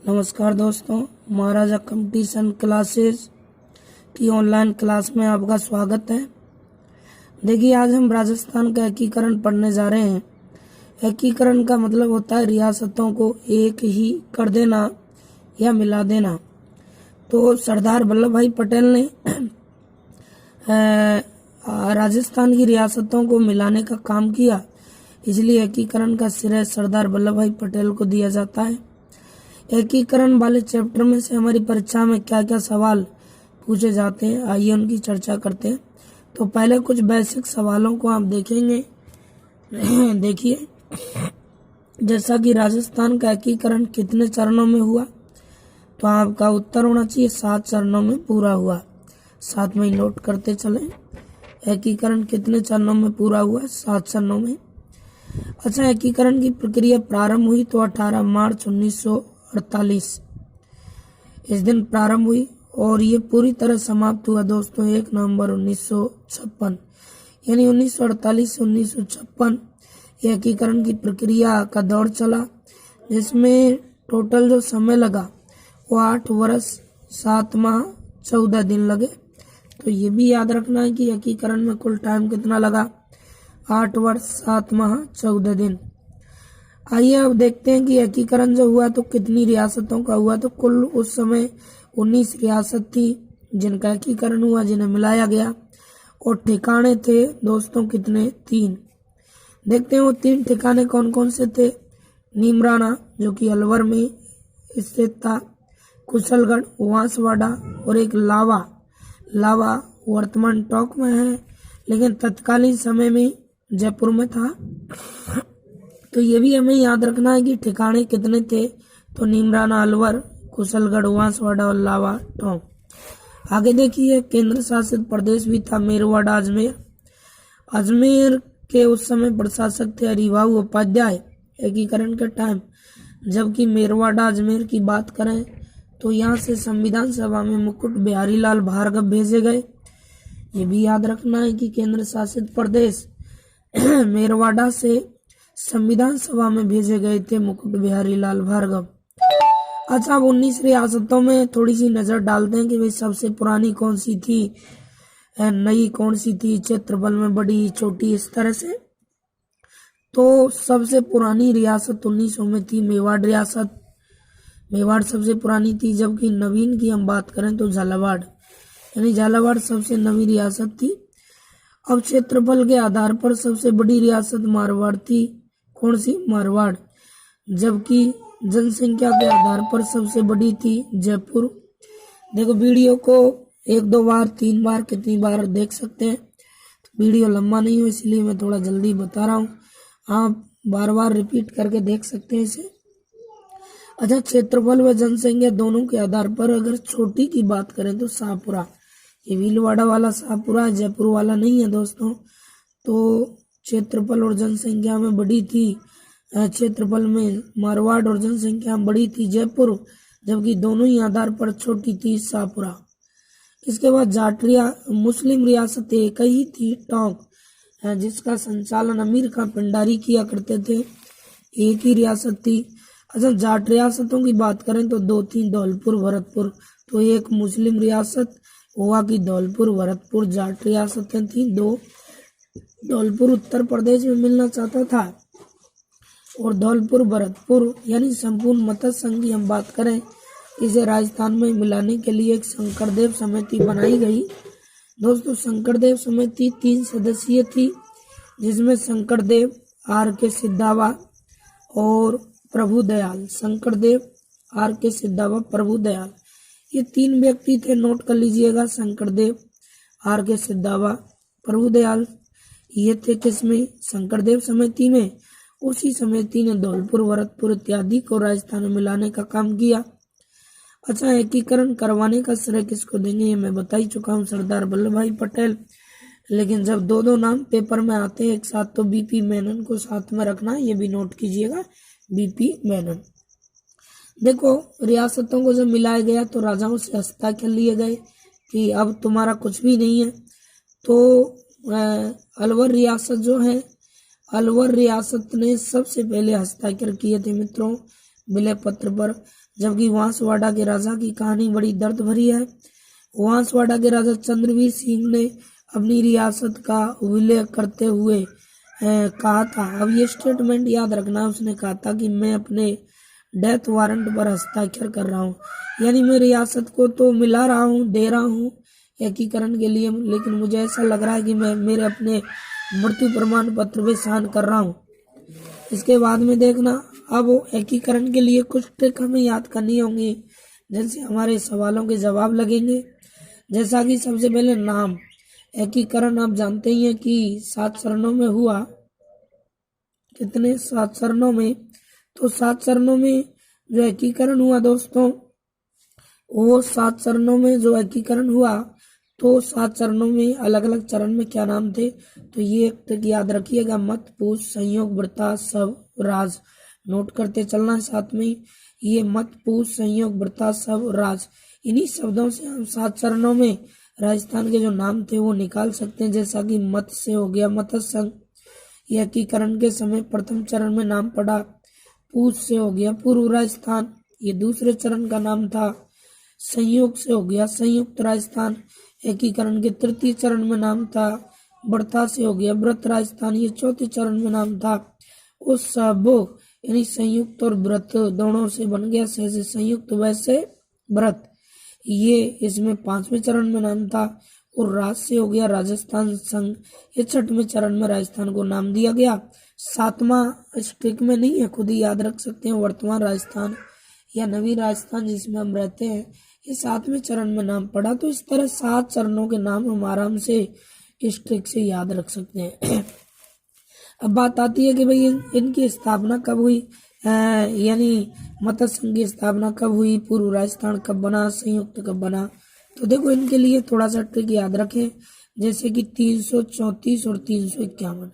नमस्कार दोस्तों, महाराजा competition classes की ऑनलाइन क्लास में आपका स्वागत है। देखिए, आज हम राजस्थान का एकीकरण पढ़ने जा रहे हैं। एकीकरण का मतलब होता है रियासतों को एक ही कर देना या मिला देना। तो सरदार वल्लभ भाई पटेल ने राजस्थान की रियासतों को मिलाने का काम किया, इसलिए एकीकरण का श्रेय सरदार वल्लभ भाई पटेल को दिया जाता है। एकीकरण वाले चैप्टर में से हमारी परीक्षा में क्या क्या सवाल पूछे जाते हैं, आइए उनकी चर्चा करते हैं। तो पहले कुछ बेसिक सवालों को आप देखेंगे। देखिए, जैसा कि राजस्थान का एकीकरण कितने चरणों में हुआ, तो आपका उत्तर होना चाहिए 7 चरणों में पूरा हुआ। साथ में नोट करते चलें, एकीकरण कितने चरणों में पूरा हुआ, 7 चरणों में। अच्छा, एकीकरण की प्रक्रिया प्रारंभ हुई तो 18 मार्च 1948 इस दिन प्रारंभ हुई और ये पूरी तरह समाप्त हुआ दोस्तों 1 नवंबर 1956, यानी 1948 से 1956 एकीकरण की प्रक्रिया का दौर चला, जिसमें टोटल जो समय लगा वो 8 वर्ष 7 माह 14 दिन लगे। तो ये भी याद रखना है कि एकीकरण में कुल टाइम कितना लगा, 8 वर्ष 7 माह 14 दिन। आइए अब देखते हैं कि एकीकरण जो हुआ तो कितनी रियासतों का हुआ। तो कुल उस समय 19 रियासत थी जिनका एकीकरण हुआ, जिन्हें मिलाया गया, और ठिकाने थे दोस्तों कितने, 3। देखते हैं वो 3 ठिकाने कौन कौन से थे। नीमराना जो कि अलवर में स्थित था, कुशलगढ़, वांसवाड़ा, और एक लावा वर्तमान टोंक में है, लेकिन तत्कालीन समय में जयपुर में था। तो ये भी हमें याद रखना है कि ठिकाने कितने थे। तो नीमराना अलवर, कुशलगढ़ वांसवाड़ा और लावा टोंक। आगे देखिए, केंद्र शासित प्रदेश भी था मेरवाड़ा अजमेर के उस समय प्रशासक थे हरिभाऊ उपाध्याय एकीकरण के टाइम। जबकि मेरवाड़ा अजमेर की बात करें तो यहाँ से संविधान सभा में मुकुट बिहारी लाल भार्गव भेजे गए। ये भी याद रखना है कि केंद्र शासित प्रदेश मेरवाड़ा से संविधान सभा में भेजे गए थे मुकुट बिहारी लाल भार्गव। अच्छा, अब 19 रियासतों में थोड़ी सी नजर डालते हैं कि भाई सबसे पुरानी कौन सी थी, नई कौन सी थी, क्षेत्रफल में बड़ी छोटी, इस तरह से। तो सबसे पुरानी रियासत 1900 में थी मेवाड़ रियासत। मेवाड़ सबसे पुरानी थी, जबकि नवीन की हम बात करें तो झालावाड़, यानी झालावाड़ सबसे नवी रियासत थी। अब क्षेत्रफल के आधार पर सबसे बड़ी रियासत मारवाड़ थी। कौन सी, मारवाड़। जबकि जनसंख्या के आधार पर सबसे बड़ी थी जयपुर। देखो, वीडियो को 1-2 बार 3 बार कितनी बार देख सकते हैं, तो वीडियो लंबा नहीं हो, इसलिए मैं थोड़ा जल्दी बता रहा हूँ, आप बार बार रिपीट करके देख सकते हैं इसे। अच्छा, क्षेत्रफल व जनसंख्या दोनों के आधार पर अगर छोटी की बात करें तो शाहपुरा, ये भीलवाड़ा वाला शाहपुरा, जयपुर वाला नहीं है दोस्तों। तो क्षेत्रफल और जनसंख्या में बड़ी थी, क्षेत्रफल में मारवाड़ और जनसंख्या में बड़ी थी जयपुर, जबकि दोनों ही आधार पर छोटी थी शाहपुरा। इसके बाद जाटरिया मुस्लिम रियासत एक ही थी, टोंक, जिसका संचालन अमीर खां पिंडारी किया करते थे, एक ही रियासत थी। अच्छा, जाट रियासतों की बात करें तो 2 थी, धौलपुर, भरतपुर। तो एक मुस्लिम रियासत हुआ कि धौलपुर, भरतपुर जाट रियासतें थी 2। धौलपुर उत्तर प्रदेश में मिलना चाहता था, और धौलपुर भरतपुर यानी संपूर्ण मत्स्य संघ की हम बात करें, इसे राजस्थान में मिलाने के लिए एक शंकरदेव समिति बनाई गई। दोस्तों, शंकरदेव समिति 3 सदस्यीय थी, जिसमें शंकरदेव, R.K. सिद्धावा और प्रभुदयाल। शंकरदेव, R.K. सिद्धावा, प्रभुदयाल, ये 3 व्यक्ति थे, नोट कर लीजिएगा। शंकरदेव, R.K. सिद्धावा, प्रभुदयाल, ये थे किसमें, शंकरदेव समिति में। उसी समिति ने धौलपुर, भरतपुर इत्यादि को राजस्थान में मिलाने का काम किया। अच्छा, एकीकरण करवाने का श्रेय किसको देंगे, ये मैं बता ही चुका हूँ, सरदार वल्लभ भाई पटेल। लेकिन जब 2-2 नाम पेपर में आते हैं एक साथ, तो बीपी मेनन को साथ में रखना, ये भी नोट कीजिएगा, बीपी मेनन। देखो, रियासतों को जब मिलाया गया तो राजाओं से हस्ताक्षर लिए गए कि अब तुम्हारा कुछ भी नहीं है। तो अलवर रियासत जो है, अलवर रियासत ने सबसे पहले हस्ताक्षर किए थे मित्रों विलय पत्र पर। जबकि वांसवाड़ा के राजा की कहानी बड़ी दर्द भरी है। वांसवाड़ा के राजा चंद्रवीर सिंह ने अपनी रियासत का विलय करते हुए कहा था, अब ये स्टेटमेंट याद रखना, उसने कहा था कि मैं अपने डेथ वारंट पर हस्ताक्षर कर रहा हूँ, यानी मैं रियासत को तो मिला रहा हूँ, दे रहा हूँ एकीकरण के लिए, लेकिन मुझे ऐसा लग रहा है कि मैं मेरे अपने मृत्यु प्रमाण पत्र पे साइन कर रहा हूँ। इसके बाद में देखना, अब एकीकरण के लिए कुछ ट्रिक हमें याद करनी होंगी जिनसे हमारे सवालों के जवाब लगेंगे। जैसा कि सबसे पहले नाम, एकीकरण आप जानते ही हैं कि 7 चरणों में हुआ। कितने? 7 चरणों में। तो 7 चरणों में जो एकीकरण हुआ दोस्तों, वो 7 चरणों में जो एकीकरण हुआ, तो 7 चरणों में अलग अलग चरण में क्या नाम थे, तो ये तक याद रखिएगा, मत, पूछ, संयोग, वृता, सब, राज। नोट करते चलना है साथ में। ये मत, पूछ, संयोग, वृता, सब, राज, इन्हीं शब्दों से हम 7 चरणों में राजस्थान के जो नाम थे वो निकाल सकते हैं। जैसा कि मत से हो गया मत संघ, ये एकीकरण के समय प्रथम चरण में नाम पड़ा। पूछ से हो गया पूर्व राजस्थान, ये दूसरे चरण का नाम था। संयोग से हो गया संयुक्त राजस्थान, एकीकरण के तृतीय चरण में नाम था। वृता से हो गया व्रत राजस्थान, ये चौथे चरण में नाम था। उस सब यानी संयुक्त और व्रत दोनों से बन गया, जैसे संयुक्त वैसे व्रत, ये इसमें 5वें चरण में नाम था। और राज से हो गया राजस्थान संघ, ये 6वें चरण में राजस्थान को नाम दिया गया। 7वां स्ट्रिक में नहीं है, खुद ही याद रख सकते हैं, वर्तमान राजस्थान या नवी राजस्थान जिसमें हम रहते हैं, ये 7वें चरण में नाम पड़ा। तो इस तरह 7 चरणों के नाम हम आराम से इस ट्रिक से याद रख सकते हैं। अब बात आती है कि भाई इनकी स्थापना कब हुई, यानी मत्स्य संघ की स्थापना कब हुई, पूर्व राजस्थान कब बना, संयुक्त कब बना। तो देखो इनके लिए थोड़ा सा ट्रिक याद रखें, जैसे कि 334 और 351,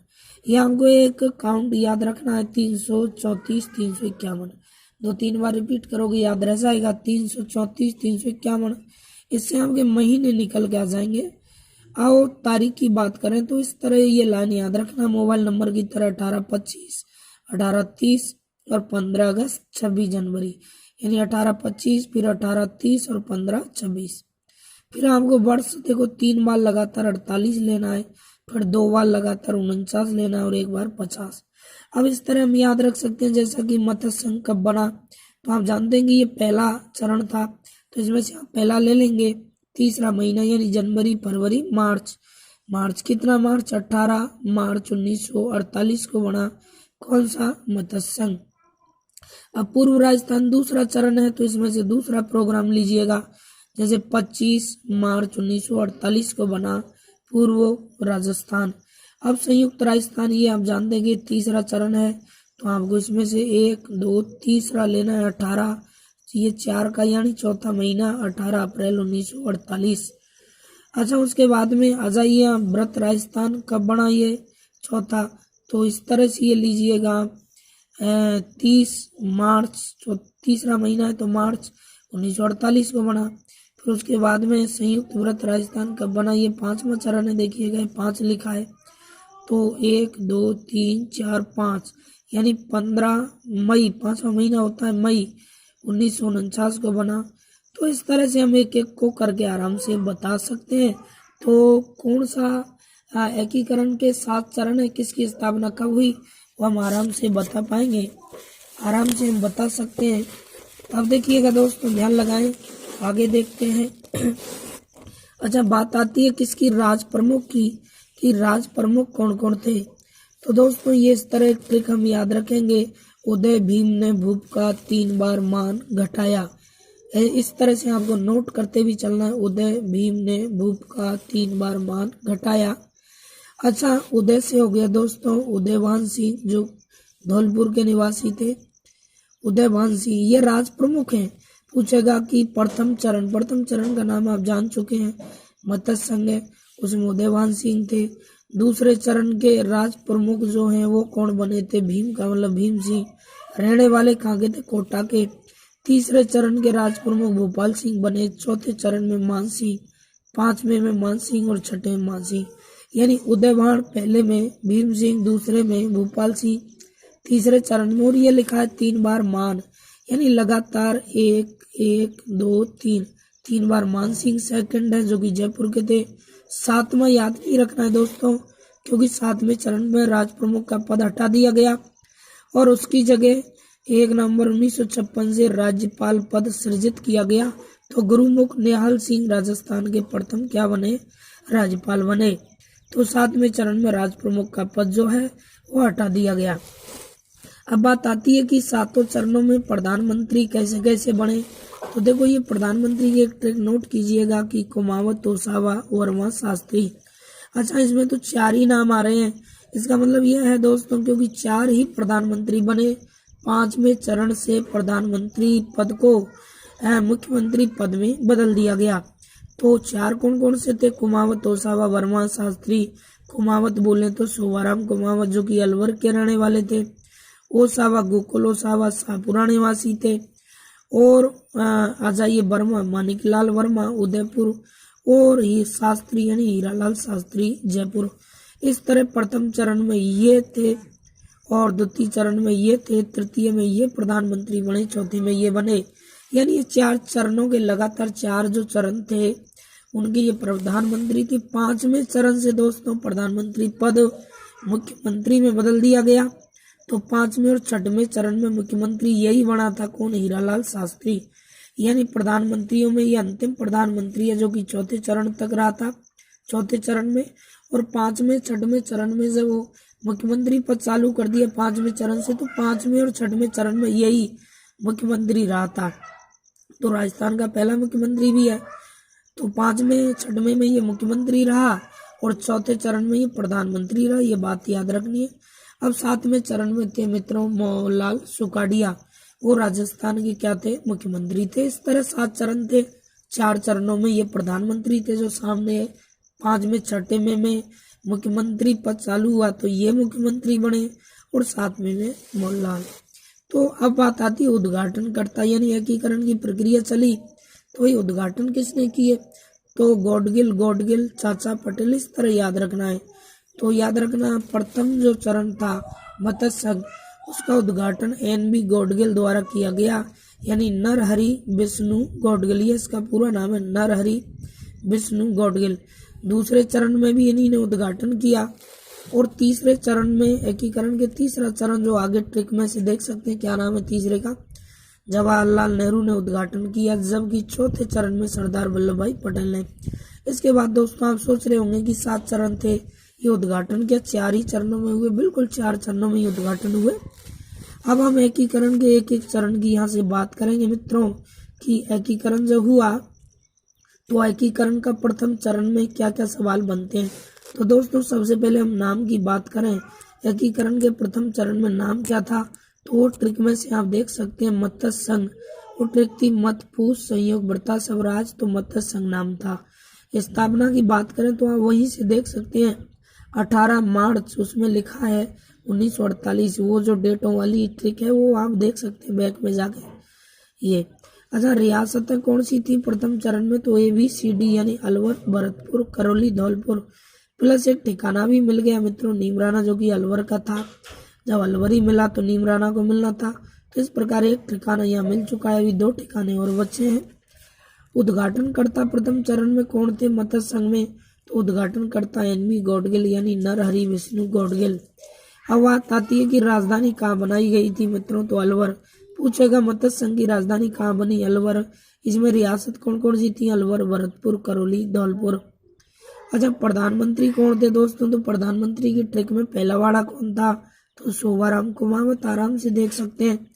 ये हमको एक काउंट याद रखना है, 334 351, 2-3 बार रिपीट करोगे याद रह जाएगा। 334 351, इससे हमके महीने निकल के आ जाएंगे। आओ तारीख की बात करें तो इस तरह ये लाइन याद रखना, मोबाइल नंबर की तरह 1825, 1830 और 15 अगस्त 26 जनवरी, यानी 1825 फिर 1830 और 15-26। फिर आपको वर्ष देखो 3 बार लगातार 48 लेना है, फिर 2 बार लगातार 49 लेना है और 1 बार 50। अब इस तरह हम याद रख सकते हैं, जैसा कि मत्स्य संघ कब बना, तो आप जानते हैं कि ये पहला चरण था, तो इसमें से आप पहला ले लेंगे, तीसरा महीना यानी जनवरी फरवरी मार्च। मार्च कितना? मार्च 18 मार्च 1948 को बना कौन सा? मत्स्य संघ। अब पूर्व राजस्थान दूसरा चरण है, तो इसमें से दूसरा प्रोग्राम लीजिएगा, जैसे 25 मार्च 1948 को बना पूर्व राजस्थान। अब संयुक्त राजस्थान, ये आप जानते हैं कि तीसरा चरण है, तो आपको इसमें से 1 2 तीसरा लेना है 18, ये 4 का यानी चौथा महीना 18 अप्रैल 1948। अच्छा उसके बाद में आ जाइए आप व्रत राजस्थान कब बना, ये चौथा, तो इस तरह से ये लीजिएगा 30 मार्च, जो तीसरा महीना है तो मार्च 1948 को बना। फिर उसके बाद में संयुक्त व्रत राजस्थान कब बना, ये 5वां चरण है, देखिएगा 5 लिखा है, तो 1 2 3 4 5 यानी 15 मई, 5वां महीना होता है मई 1949 को बना। तो इस तरह से हम एक एक को करके आराम से बता सकते हैं। तो कौन सा एकीकरण के 7 चरण है, किसकी स्थापना कब हुई, वो हम आराम से बता पाएंगे, आराम से हम बता सकते हैं। अब देखिएगा दोस्तों, ध्यान लगाएं, आगे देखते हैं। अच्छा बात आती है किसकी? राज प्रमुख की, कि राज प्रमुख कौन कौन थे। तो दोस्तों ये इस तरह ट्रिक हम याद रखेंगे, उदय भीम ने भूप का 3 बार मान घटाया, इस तरह से आपको नोट करते भी चलना है, उदय भीम ने भूप का 3 बार मान घटाया। अच्छा उदय से हो गया दोस्तों उदयभान सिंह, जो धौलपुर के निवासी थे, उदयभान सिंह, ये राज प्रमुख हैं। पूछेगा कि प्रथम चरण का नाम आप जान चुके हैं, मत्स्य संघ है, उसमें उदयभान सिंह थे। दूसरे चरण के राज प्रमुख जो हैं वो कौन बने थे? भीम का मतलब भीम सिंह, रहने वाले कहाँ के थे? कोटा के। तीसरे चरण के राज प्रमुख भोपाल सिंह बने, चौथे चरण में मान सिंह, 5वें में मान सिंह और 6वें में मान सिंह, यानी उदयभान पहले में, भीम सिंह दूसरे में, भोपाल सिंह तीसरे चरण में। और ये लिखा है 3 बार मान, यानी लगातार 1 1 2 3 3 बार मान सिंह सेकंड है जो कि जयपुर के थे। 7वां याद नहीं रखना है दोस्तों, क्योंकि 7वें चरण में राज प्रमुख का पद हटा दिया गया और उसकी जगह 1 नवंबर 1956 से राज्यपाल पद सृजित किया गया। तो गुरुमुख निहाल सिंह राजस्थान के प्रथम क्या बने, राज्यपाल बने। तो 7वें चरण में राज प्रमुख का पद जो है वो हटा दिया गया। अब बात आती है कि 7 चरणों में प्रधानमंत्री कैसे कैसे बने। तो देखो ये प्रधानमंत्री की एक ट्रिक नोट कीजिएगा कि कुमावत, तोसावा, वर्मा, शास्त्री। अच्छा, इसमें तो 4 ही नाम आ रहे हैं। इसका मतलब यह है दोस्तों, क्योंकि 4 ही प्रधानमंत्री बने। 5वें चरण से प्रधानमंत्री पद को मुख्यमंत्री पद में बदल दिया गया। तो 4 कौन कौन से थे, कुमावत, तोसावा, वर्मा, शास्त्री। कुमावत बोले तो शोभाराम कुमावत जो कि अलवर के रहने वाले थे। ओसावा गोकुल ओसावा शाहपुरा निवासी थे। और आ जाइए वर्मा, मानिकलाल वर्मा उदयपुर, और ये शास्त्री यानी हीरालाल शास्त्री जयपुर। इस तरह प्रथम चरण में ये थे और द्वितीय चरण में ये थे, तृतीय में ये प्रधानमंत्री बने, चौथे में ये बने। यानी ये 4 चरणों के लगातार 4 जो चरण थे उनके ये प्रधानमंत्री थे। 5वें चरण से दोस्तों प्रधानमंत्री पद मुख्यमंत्री में बदल दिया गया। तो 5वें और 6वें चरण में मुख्यमंत्री यही बना था, कौन, हीरालाल शास्त्री। यानी प्रधानमंत्रियों में ये अंतिम प्रधानमंत्री है जो कि 4थे चरण तक रहा था, 4थे चरण में। और 5वें 6वें चरण में जब वो मुख्यमंत्री पद चालू कर दिया 5वें चरण से, तो 5वें और 6वें चरण में यही मुख्यमंत्री रहा था। तो राजस्थान का पहला मुख्यमंत्री भी है। तो 5वें 6वें में ये मुख्यमंत्री रहा और 4थे चरण में ये प्रधानमंत्री रहा, ये बात याद रखनी है। अब 7वें चरण में थे मित्रों मोहनलाल सुखाड़िया, वो राजस्थान के क्या थे, मुख्यमंत्री थे। इस तरह 7 चरण थे। 4 चरणों में ये प्रधानमंत्री थे जो सामने है। 5वें 6वें में मुख्यमंत्री पद चालू हुआ तो ये मुख्यमंत्री बने और 7वें में मोहनलाल। तो अब बात आती है उद्घाटनकर्ता यानी एकीकरण की प्रक्रिया चली तो ये उद्घाटन किसने किए, तो गॉडगिल, चाचा पटेल। इस तरह याद रखना है। तो याद रखना प्रथम जो चरण था मत्स्य संघ, उसका उद्घाटन NB गॉडगिल द्वारा किया गया, यानी नरहरि विष्णु गॉडगिल, ये इसका पूरा नाम है, नरहरि विष्णु गॉडगिल। दूसरे चरण में भी इन्हीं ने उद्घाटन किया। और तीसरे चरण में एकीकरण के तीसरा चरण जो आगे ट्रिक में से देख सकते हैं, क्या नाम है तीसरे का, जवाहरलाल नेहरू ने उद्घाटन किया, जबकि चौथे चरण में सरदार वल्लभ भाई पटेल ने। इसके बाद दोस्तों आप सोच रहे होंगे कि 7 चरण थे, ये उद्घाटन क्या 4 ही चरणों में हुए, बिल्कुल 4 चरणों में ही उद्घाटन हुए। अब हम एकीकरण के एक एक चरण की यहाँ से बात करेंगे मित्रों कि एकीकरण जब हुआ तो एकीकरण का प्रथम चरण में क्या क्या सवाल बनते हैं। तो दोस्तों सबसे पहले हम नाम की बात करें, एकीकरण के प्रथम चरण में नाम क्या था, तो वो ट्रिक में से आप देख सकते हैं मत्स्य संघ, वो ट्रिक थी मत पूस संयोग व्रता स्वराज, तो मत्स्य संघ नाम था। स्थापना की बात करें तो आप वहीं से देख सकते हैं 18 मार्च उसमें लिखा है 1948, वो जो डेटों वाली ट्रिक है वो आप देख सकते हैं बैक में जाके ये। अच्छा, रियासतें कौन सी थी प्रथम चरण में, तो ABCD यानी अलवर, भरतपुर, करौली, धौलपुर, प्लस एक ठिकाना भी मिल गया मित्रों नीमराना जो कि अलवर का था। जब अलवर ही मिला तो नीमराना को मिलना था, तो इस प्रकार एक ठिकाना यहाँ मिल चुका है, अभी 2 ठिकाने और बचे हैं। उद्घाटनकर्ता प्रथम चरण में कौन थे मत्स्य संघ में, तो उद्घाटनकर्ता NB गॉडगिल यानी नरहरि विष्णु गॉडगिल। अब बात आती है कि राजधानी कहाँ बनाई गई थी मित्रों, तो अलवर। पूछेगा मत्स्य संघ की राजधानी कहाँ बनी, अलवर। इसमें रियासत कौन कौन सी थी, अलवर, भरतपुर, करौली, धौलपुर। अच्छा, प्रधानमंत्री कौन थे दोस्तों, तो प्रधानमंत्री की ट्रिक में पहला वाला कौन था, तो शोभाराम कुमावत, आराम से देख सकते हैं।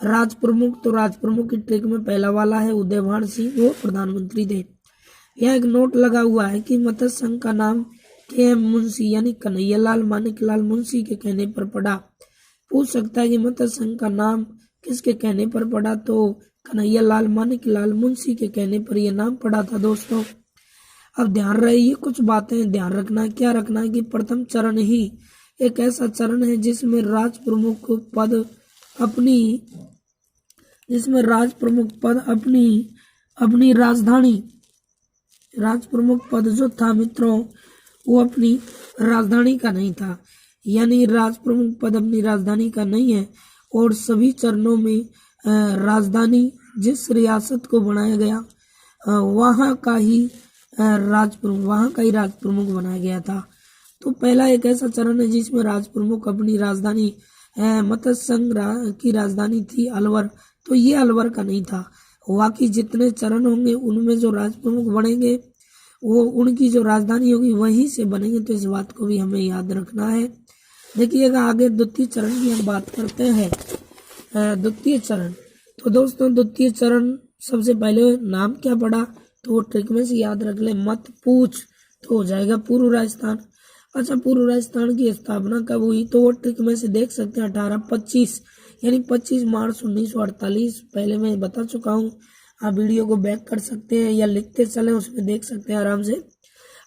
राज प्रमुख, तो राज प्रमुख की ट्रिक में पहला वाला है उदयभान सिंह, वो प्रधानमंत्री थे। यह एक नोट लगा हुआ है कि मत्स्य संघ का नाम KM मुंशी यानी कन्हैयालाल मानिकलाल मुंशी के कहने पर पड़ा। पूछ सकता है कि मत्स्य संघ का नाम किसके कहने पर पड़ा, तो कन्हैयालाल मानिकलाल मुंशी के कहने पर यह नाम पड़ा था दोस्तों। अब ध्यान रहे ये कुछ बातें ध्यान रखना है, क्या रखना है कि प्रथम चरण ही एक ऐसा चरण है जिसमें राज प्रमुख पद अपनी राज प्रमुख पद जो था मित्रों वो अपनी राजधानी का नहीं था, यानी राज प्रमुख पद अपनी राजधानी का नहीं है। और सभी चरणों में राजधानी जिस रियासत को बनाया गया वहाँ का ही राज प्रमुख बनाया गया था। तो पहला एक ऐसा चरण है जिसमें राज प्रमुख अपनी राजधानी मत्स्य संघ की राजधानी थी अलवर, तो ये अलवर का नहीं था। बाकी जितने चरण होंगे उनमें जो राज प्रमुख बनेंगे वो उनकी जो राजधानी होगी वहीं से बनेंगे, तो इस बात को भी हमें याद रखना है। देखिएगा आगे द्वितीय चरण की हम बात करते हैं। द्वितीय चरण, तो दोस्तों द्वितीय चरण सबसे पहले नाम क्या पड़ा तो वो ट्रिक में से याद रख ले, मत पूछ, तो हो जाएगा पूर्व राजस्थान। अच्छा, पूर्व राजस्थान की स्थापना कब हुई तो वो ट्रिक में से देख सकते हैं 1825 यानी 25 मार्च 1948। पहले मैं बता चुका हूँ, आप वीडियो को बैक कर सकते हैं या लिखते चले उसमें देख सकते हैं आराम से।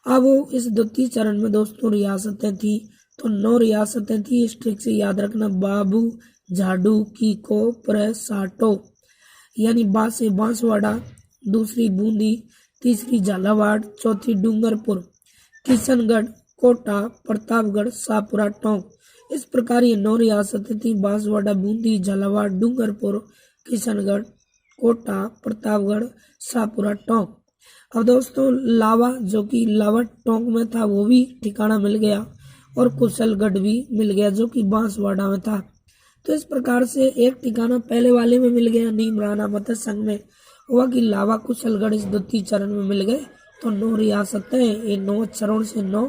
अब इस द्वितीय चरण में दोस्तों रियासतें थी, तो 9 रियासतें थी। इस ट्रिक से याद रखना, बाबू, झाडू, कीको, साटो यानी बा से बांसवाड़ा, दूसरी बूंदी, तीसरी झालावाड़, चौथी डूंगरपुर, किशनगढ़, कोटा, प्रतापगढ़, शाहपुरा, टोंक। इस प्रकार ये 9 रियासतें थी, बांसवाड़ा, बूंदी, झालावाड़, डूंगरपुर, किशनगढ़, कोटा, प्रतापगढ़, शाहपुरा, टोंक। अब दोस्तों लावा जो कि लावा टोंक में था वो भी ठिकाना मिल गया और कुशलगढ़ भी मिल गया जो कि बांसवाड़ा में था। तो इस प्रकार से एक ठिकाना पहले वाले में मिल गया नीम राणा मत्स्य संघ में, हुआ कि लावा कुशलगढ़ इस द्वितीय चरण में मिल गए। तो 9 रियासतें, ये 9 चरण से 9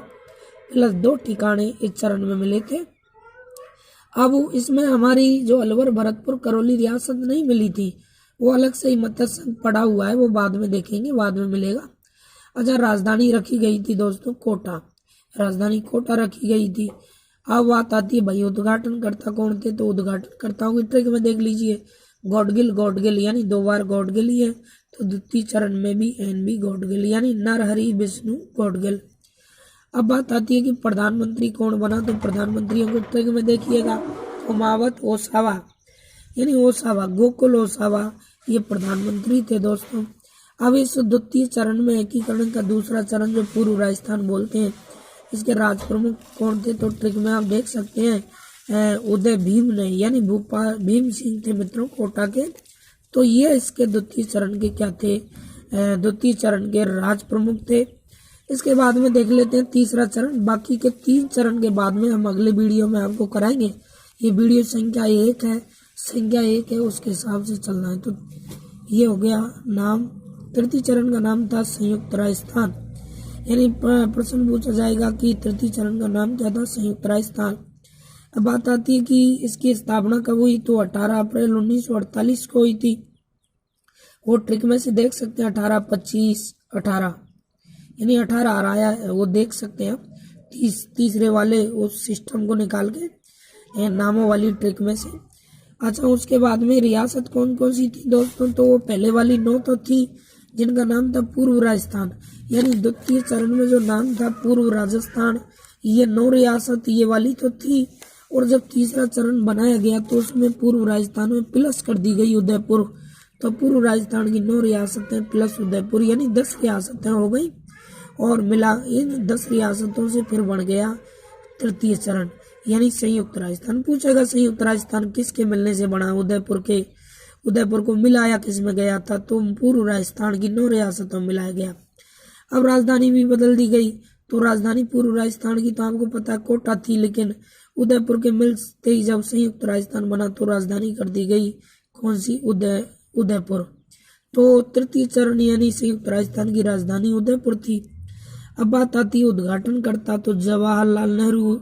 प्लस 2 ठिकाने इस चरण में मिले थे। अब इसमें हमारी जो अलवर, भरतपुर, करौली रियासत नहीं मिली थी, वो अलग से ही मत्स्य संघ पड़ा हुआ है, वो बाद में देखेंगे, बाद में मिलेगा। अच्छा, राजधानी रखी गई थी दोस्तों कोटा, राजधानी कोटा रखी गई थी। अब बात आती है भाई उद्घाटन करता कौन थे, तो उद्घाटन करताओं की ट्रिक में देख लीजिए, गौडगिल यानी 2 बार गौडगिल ही है, तो द्वितीय चरण में भी NB गौडगिल यानी नरहरि विष्णु गौडगिल। अब बात आती है कि प्रधानमंत्री कौन बना, तो प्रधानमंत्रियों को ट्रिक में देखिएगा, उमावत ओसावा यानी ओसावा, गोकुल ओसावा ये प्रधानमंत्री थे दोस्तों। अब इस द्वितीय चरण में एकीकरण का दूसरा चरण जो पूर्व राजस्थान बोलते हैं, इसके राज प्रमुख कौन थे, तो ट्रिक में आप देख सकते हैं उदय भीम ने यानी भूपाल भीम सिंह थे मित्रों कोटा के। तो ये इसके द्वितीय चरण के क्या थे, द्वितीय चरण के राज प्रमुख थे। इसके बाद में देख लेते हैं तीसरा चरण। बाकी के 3 चरण के बाद में हम अगले वीडियो में आपको कराएंगे। ये वीडियो संख्या 1 है, उसके हिसाब से चलना है। तो ये हो गया नाम, तृतीय चरण का नाम था संयुक्त राजस्थान, यानी प्रश्न पूछा जाएगा कि तृतीय चरण का नाम क्या था, संयुक्त राजस्थान। अब बात आती है कि इसकी स्थापना कब हुई, तो 18 अप्रैल 1948 को हुई थी। वो ट्रिक में से देख सकते हैं 18, 25, 18 यानी 18 आ रहा है, वो देख सकते हैं। तीसरे वाले उस सिस्टम को निकाल के नामों वाली ट्रिक में से। अच्छा, उसके बाद में रियासत कौन कौन सी थी दोस्तों, तो वो पहले वाली 9 तो थी जिनका नाम था पूर्व राजस्थान, यानी द्वितीय चरण में जो नाम था पूर्व राजस्थान, ये 9 रियासत ये वाली तो थी। और जब तीसरा चरण बनाया गया तो उसमें पूर्व राजस्थान में प्लस कर दी गई उदयपुर, तो पूर्व राजस्थान की 9 रियासतें प्लस उदयपुर यानी 10 रियासतें हो गई। और मिला इन 10 रियासतों से फिर बन गया तृतीय चरण यानी संयुक्त राजस्थान। पूछेगा संयुक्त राजस्थान किसके मिलने से बना, उदयपुर को मिलाया किस में गया था, तो पूर्व राजस्थान की 9 रियासतों में मिलाया गया। अब राजधानी भी बदल दी गई, तो राजधानी पूर्व राजस्थान की तो आपको पता है कोटा थी, लेकिन उदयपुर के मिलते ही जब संयुक्त राजस्थान बना तो राजधानी कर दी गई कौन सी, उदयपुर। तो तृतीय चरण यानी संयुक्त राजस्थान की राजधानी उदयपुर थी। अब बात आती है उद्घाटन करता, तो जवाहरलाल नेहरू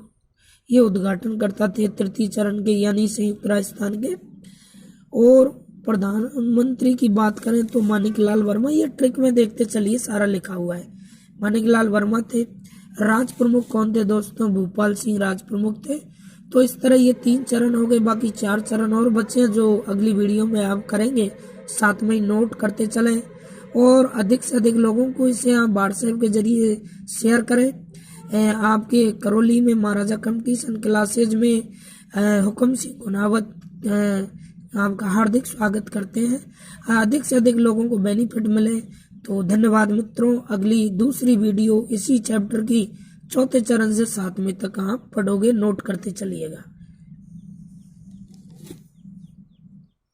ये उद्घाटन करता थे तृतीय चरण के यानी संयुक्त राजस्थान के। और प्रधानमंत्री की बात करें तो माणिकलाल वर्मा, ये ट्रिक में देखते चलिए सारा लिखा हुआ है, माणिकलाल वर्मा थे। राज प्रमुख कौन थे दोस्तों, भूपाल सिंह राज प्रमुख थे। तो इस तरह ये 3 चरण हो गए, बाकी 4 चरण और बचे जो अगली वीडियो में आप करेंगे, साथ में नोट करते चलें और अधिक से अधिक लोगों को इसे आप व्हाट्सएप के जरिए शेयर करें। आपके करौली में महाराजा कंपटीशन क्लासेज में हुक्म सिंह कुनावत आपका हार्दिक स्वागत करते हैं। अधिक से अधिक लोगों को बेनिफिट मिले तो धन्यवाद मित्रों। अगली दूसरी वीडियो इसी चैप्टर की 4थे चरण से 7वें तक आप पढ़ोगे, नोट करते चलिएगा।